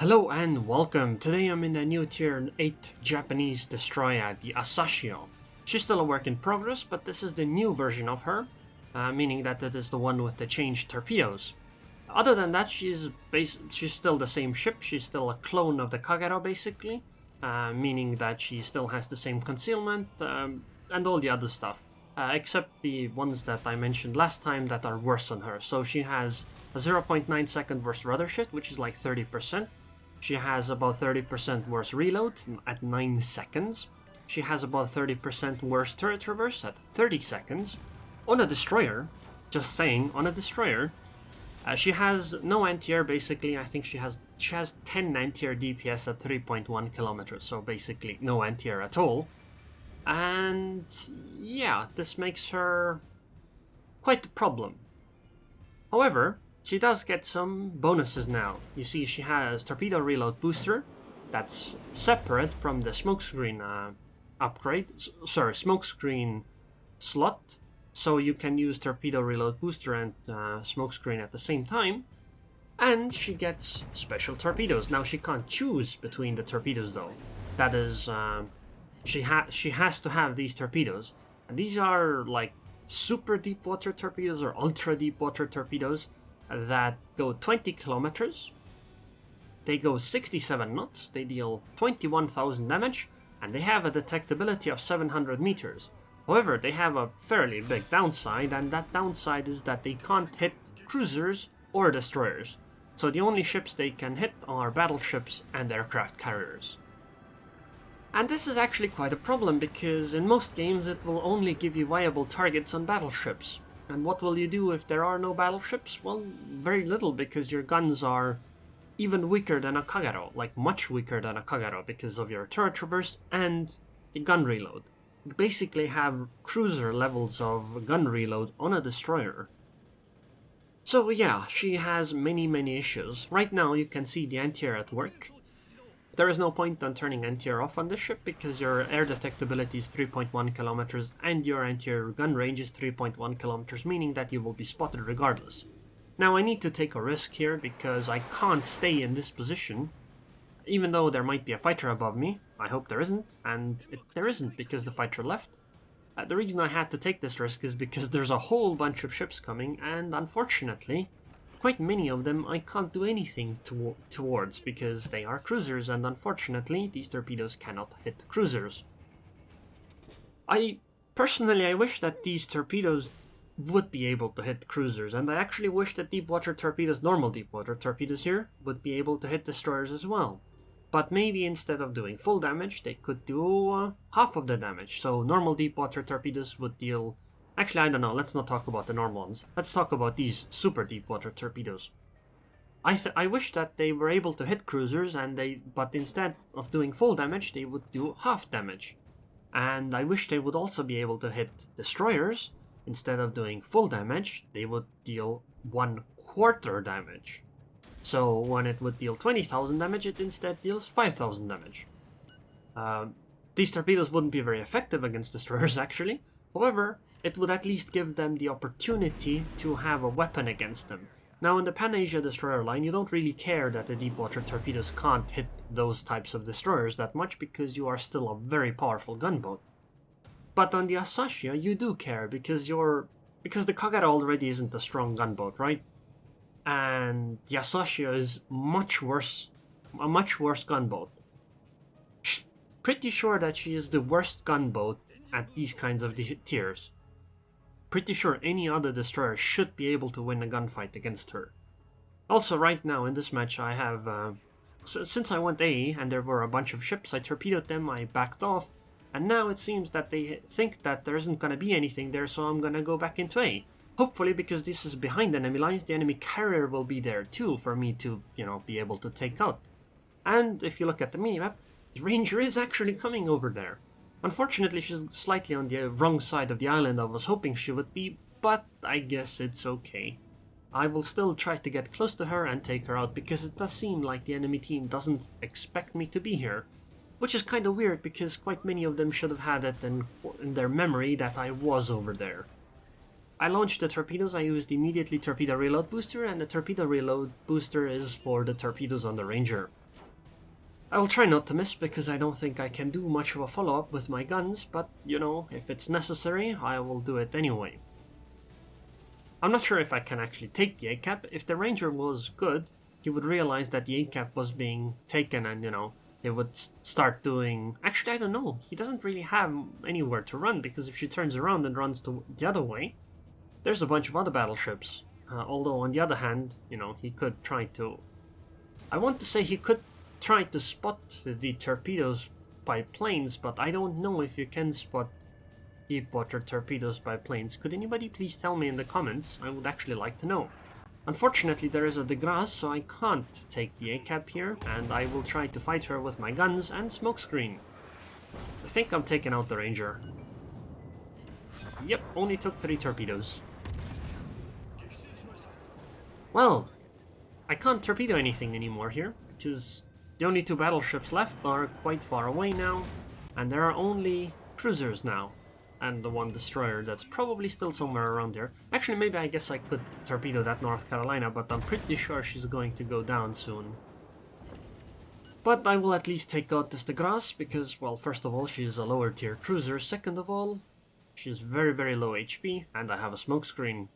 Hello and welcome. Today I'm in the new tier 8 Japanese destroyer, the Asashio. She's still a work in progress, but this is the new version of her, meaning that it is the one with the changed torpedoes. Other than that, she's still the same ship. She's still a clone of the Kagero, basically, meaning that she still has the same concealment and all the other stuff, except the ones that I mentioned last time that are worse on her. So she has a 0.9 second worse rudder shift, which is like 30%. She has about 30% worse reload at 9 seconds. She has about 30% worse turret traverse at 30 seconds. On a destroyer, just saying, on a destroyer, she has no anti-air basically. I think she has 10 anti-air DPS at 3.1 kilometers, so basically no anti-air at all. And yeah, this makes her quite a problem. However, she does get some bonuses now. You see, she has torpedo reload booster. That's separate from the smokescreen smokescreen slot. So you can use torpedo reload booster and smokescreen at the same time. And she gets special torpedoes. Now she can't choose between the torpedoes though. That is, she has to have these torpedoes. And these are like super deep water torpedoes or ultra deep water torpedoes that go 20 kilometers, they go 67 knots, they deal 21,000 damage, and they have a detectability of 700 meters. However, they have a fairly big downside, and that downside is that they can't hit cruisers or destroyers. So the only ships they can hit are battleships and aircraft carriers. And this is actually quite a problem, because in most games it will only give you viable targets on battleships. And what will you do if there are no battleships? Well, very little, because your guns are even weaker than a Kagero, like much weaker than a Kagero, because of your turret traverse and the gun reload. You basically have cruiser levels of gun reload on a destroyer. So yeah, she has many issues. Right now you can see the anti-air at work. There is no point on turning anti-air off on this ship because your air detectability is 3.1 kilometers and your anti-air gun range is 3.1 kilometers, meaning that you will be spotted regardless. Now I need to take a risk here because I can't stay in this position, even though there might be a fighter above me. I hope there isn't, and there isn't because the fighter left. The reason I had to take this risk is because there's a whole bunch of ships coming, and unfortunately, quite many of them I can't do anything towards because they are cruisers, and unfortunately these torpedoes cannot hit cruisers. Personally, I wish that these torpedoes would be able to hit cruisers, and I actually wish that normal deep water torpedoes here, would be able to hit destroyers as well. But maybe instead of doing full damage, they could do half of the damage, so normal deep water torpedoes would deal... Actually, I don't know, let's not talk about the normal ones. Let's talk about these super deep water torpedoes. I wish that they were able to hit cruisers, but instead of doing full damage, they would do half damage. And I wish they would also be able to hit destroyers. Instead of doing full damage, they would deal 1/4 damage. So when it would deal 20,000 damage, it instead deals 5,000 damage. These torpedoes wouldn't be very effective against destroyers, actually. However, it would at least give them the opportunity to have a weapon against them. Now in the Pan-Asia destroyer line, you don't really care that the deep water torpedoes can't hit those types of destroyers that much because you are still a very powerful gunboat. But on the Asashio, you do care because the Kagero already isn't a strong gunboat, right? And the Asashio is a much worse gunboat. Pretty sure that she is the worst gunboat at these kinds of tiers. Pretty sure any other destroyer should be able to win a gunfight against her. Also, right now in this match I have... since I went A and there were a bunch of ships, I torpedoed them, I backed off, and now it seems that they think that there isn't gonna be anything there, so I'm gonna go back into A. Hopefully, because this is behind enemy lines, the enemy carrier will be there too for me to, be able to take out. And if you look at the minimap, the Ranger is actually coming over there. Unfortunately, she's slightly on the wrong side of the island I was hoping she would be, but I guess it's okay. I will still try to get close to her and take her out, because it does seem like the enemy team doesn't expect me to be here. Which is kind of weird, because quite many of them should have had it in their memory that I was over there. I launched the torpedoes. I used immediately torpedo reload booster, and the torpedo reload booster is for the torpedoes on the Ranger. I will try not to miss because I don't think I can do much of a follow-up with my guns, but, you know, if it's necessary, I will do it anyway. I'm not sure if I can actually take the A-cap. If the Ranger was good, he would realize that the A-cap was being taken and, you know, they would start doing... Actually, I don't know. He doesn't really have anywhere to run, because if she turns around and runs the other way, there's a bunch of other battleships. Although, on the other hand, you know, he could try to... I want to say he could try to spot the torpedoes by planes, but I don't know if you can spot deep water torpedoes by planes. Could anybody please tell me in the comments? I would actually like to know. Unfortunately, there is a de grace, so I can't take the A-cap here, and I will try to fight her with my guns and smokescreen. I think I'm taking out the Ranger. Yep, only took 3 torpedoes. Well, I can't torpedo anything anymore here, because the only 2 battleships left are quite far away now, and there are only cruisers now. And the 1 destroyer that's probably still somewhere around here. Actually, maybe I guess I could torpedo that North Carolina, but I'm pretty sure she's going to go down soon. But I will at least take out this de grace, because, well, first of all, she's a lower tier cruiser. Second of all, she's very, very low HP, and I have a smokescreen.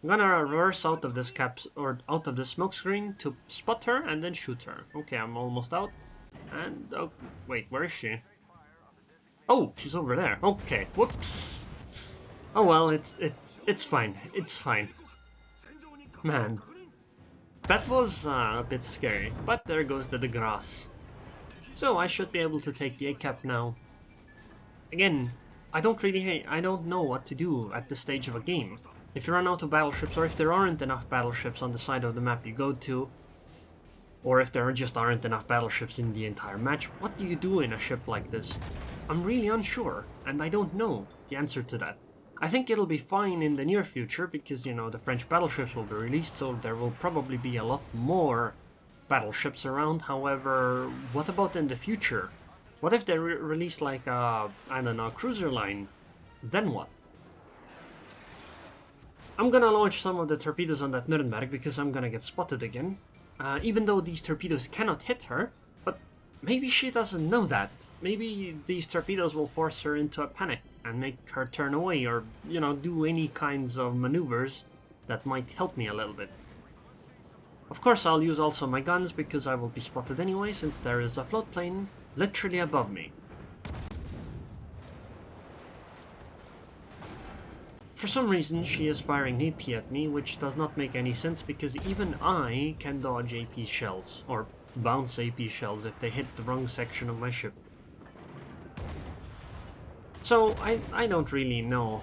I'm gonna reverse out of this out of this smokescreen to spot her and then shoot her. Okay, I'm almost out. And, oh, wait, where is she? Oh, she's over there. Okay, whoops. Oh well, it's fine. It's fine. Man, that was a bit scary, but there goes the de grace. So I should be able to take the A-cap now. Again, I don't know what to do at this stage of a game. If you run out of battleships, or if there aren't enough battleships on the side of the map you go to, or if there just aren't enough battleships in the entire match, what do you do in a ship like this? I'm really unsure, and I don't know the answer to that. I think it'll be fine in the near future, because, you know, the French battleships will be released, so there will probably be a lot more battleships around. However, what about in the future? What if they release like a, I don't know, cruiser line? Then what? I'm gonna launch some of the torpedoes on that Nuremberg because I'm gonna get spotted again. Even though these torpedoes cannot hit her, but maybe she doesn't know that. Maybe these torpedoes will force her into a panic and make her turn away, or, you know, do any kinds of maneuvers that might help me a little bit. Of course, I'll use also my guns because I will be spotted anyway, since there is a float plane literally above me. For some reason, she is firing AP at me, which does not make any sense because even I can dodge AP shells, or bounce AP shells if they hit the wrong section of my ship. So, I don't really know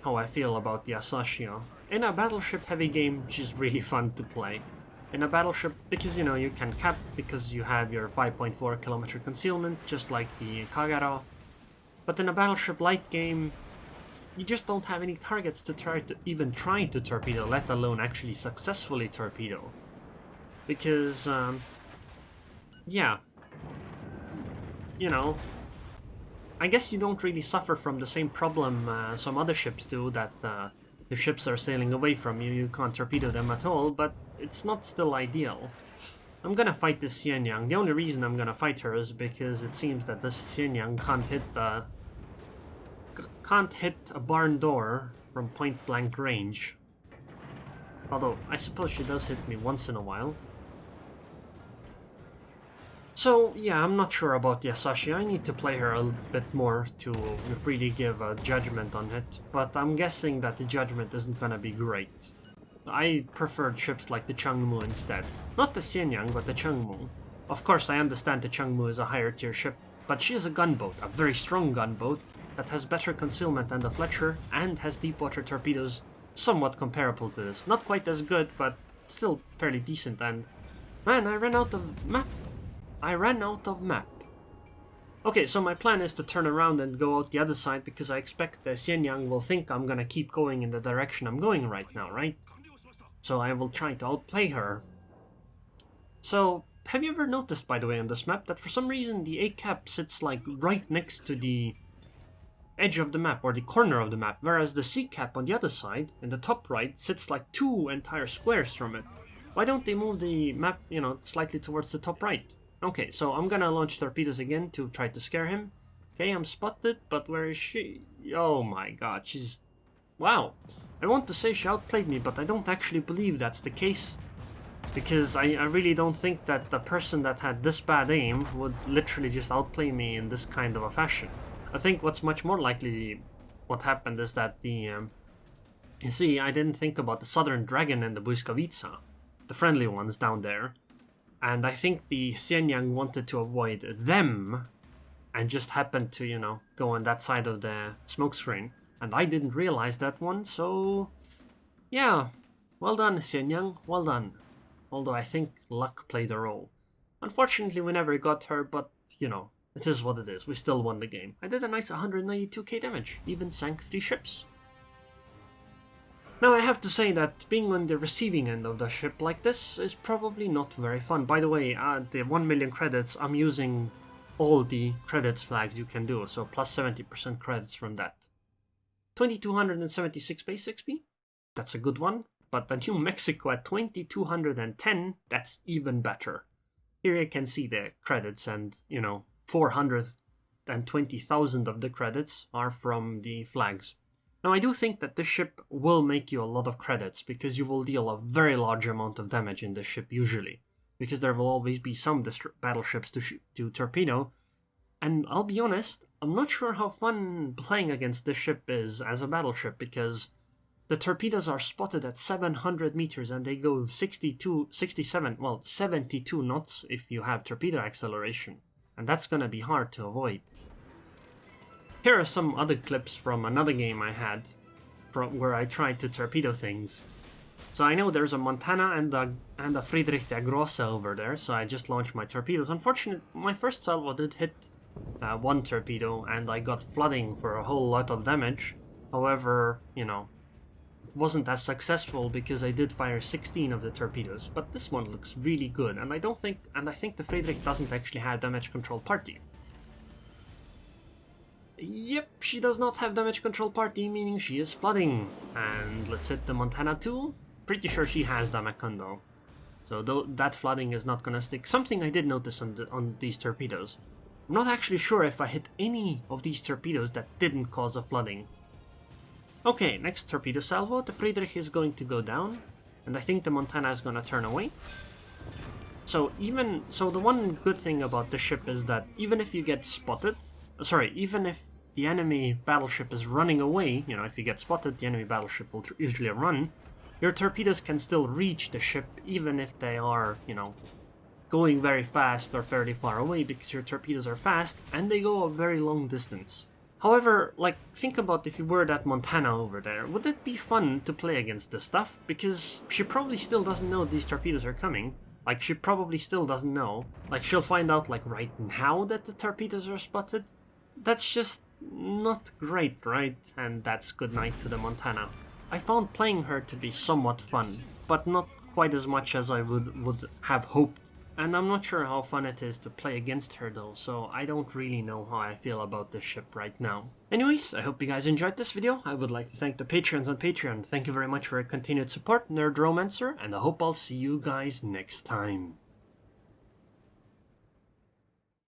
how I feel about the Asashio. In a battleship heavy game, she's really fun to play. In a battleship, because, you know, you can cap because you have your 5.4 kilometer concealment, just like the Kagero. But in a battleship light game, you just don't have any targets to try to torpedo, let alone actually successfully torpedo. Because, yeah, you know, I guess you don't really suffer from the same problem some other ships do, that if ships are sailing away from you, you can't torpedo them at all, but it's not still ideal. I'm gonna fight this Xianyang. The only reason I'm gonna fight her is because it seems that this Xianyang can't hit a barn door from point blank range. Although, I suppose she does hit me once in a while. So, yeah, I'm not sure about the Asashio. I need to play her a bit more to really give a judgment on it, but I'm guessing that the judgment isn't gonna be great. I preferred ships like the Changmu instead. Not the Xianyang, but the Changmu. Of course, I understand the Changmu is a higher tier ship, but she is a gunboat, a very strong gunboat, that has better concealment than the Fletcher, and has deep water torpedoes somewhat comparable to this. Not quite as good, but still fairly decent, and... Man, I ran out of map! I ran out of map. Okay, so my plan is to turn around and go out the other side, because I expect the Xianyang will think I'm gonna keep going in the direction I'm going right now, right? So I will try to outplay her. So, have you ever noticed, by the way, on this map, that for some reason the A-cap sits like right next to the edge of the map, or the corner of the map, whereas the C-cap on the other side, in the top right, sits like 2 entire squares from it? Why don't they move the map, you know, slightly towards the top right? Okay, so I'm gonna launch torpedoes again to try to scare him. Okay, I'm spotted, but where is she? Oh my god, she's... Wow. I want to say she outplayed me, but I don't actually believe that's the case. Because I really don't think that the person that had this bad aim would literally just outplay me in this kind of a fashion. I think what's much more likely what happened is that the... you see, I didn't think about the Southern Dragon and the Błyskawica, the friendly ones down there. And I think the Xianyang wanted to avoid them and just happened to, you know, go on that side of the smoke screen. And I didn't realize that one, so... yeah, well done, Xianyang, well done. Although I think luck played a role. Unfortunately, we never got her, but, you know, it is what it is. We still won the game. I did a nice 192k damage, even sank 3 ships. Now I have to say that being on the receiving end of the ship like this is probably not very fun. By the way, the 1 million credits, I'm using all the credits flags you can do, so plus 70% credits from that. 2276 base XP, that's a good one, but the New Mexico at 2210, that's even better. Here you can see the credits and, you know, 420,000 of the credits are from the flags. Now I do think that this ship will make you a lot of credits because you will deal a very large amount of damage in this ship usually. Because there will always be some battleships to torpedo. And I'll be honest, I'm not sure how fun playing against this ship is as a battleship because the torpedoes are spotted at 700 meters and they go 72 knots if you have torpedo acceleration. And that's gonna be hard to avoid. Here are some other clips from another game I had from where I tried to torpedo things. So I know there's a Montana and a Friedrich der Grosse over there, so I just launched my torpedoes. Unfortunately, my first salvo did hit one torpedo and I got flooding for a whole lot of damage. However, you know, it wasn't as successful because I did fire 16 of the torpedoes, but this one looks really good and I think the Friedrich doesn't actually have damage control party. Yep, she does not have damage control party, meaning she is flooding. And let's hit the Montana too. Pretty sure she has damage con though. So that flooding is not gonna stick. Something I did notice on these torpedoes. I'm not actually sure if I hit any of these torpedoes that didn't cause a flooding. Okay, next torpedo salvo. The Friedrich is going to go down. And I think the Montana is gonna turn away. So the one good thing about the ship is that even if you get spotted, even if the enemy battleship is running away, you know, if you get spotted, the enemy battleship will usually run, your torpedoes can still reach the ship even if they are, you know, going very fast or fairly far away because your torpedoes are fast and they go a very long distance. However, like, think about if you were that Montana over there, would it be fun to play against this stuff? Because she probably still doesn't know these torpedoes are coming. Like, she probably still doesn't know. Like, she'll find out, like, right now that the torpedoes are spotted. That's just not great, right? And that's good night to the Montana. I found playing her to be somewhat fun, but not quite as much as I would have hoped. And I'm not sure how fun it is to play against her though, so I don't really know how I feel about this ship right now. Anyways, I hope you guys enjoyed this video. I would like to thank the Patreons on Patreon. Thank you very much for your continued support, Nerd Romancer, and I hope I'll see you guys next time.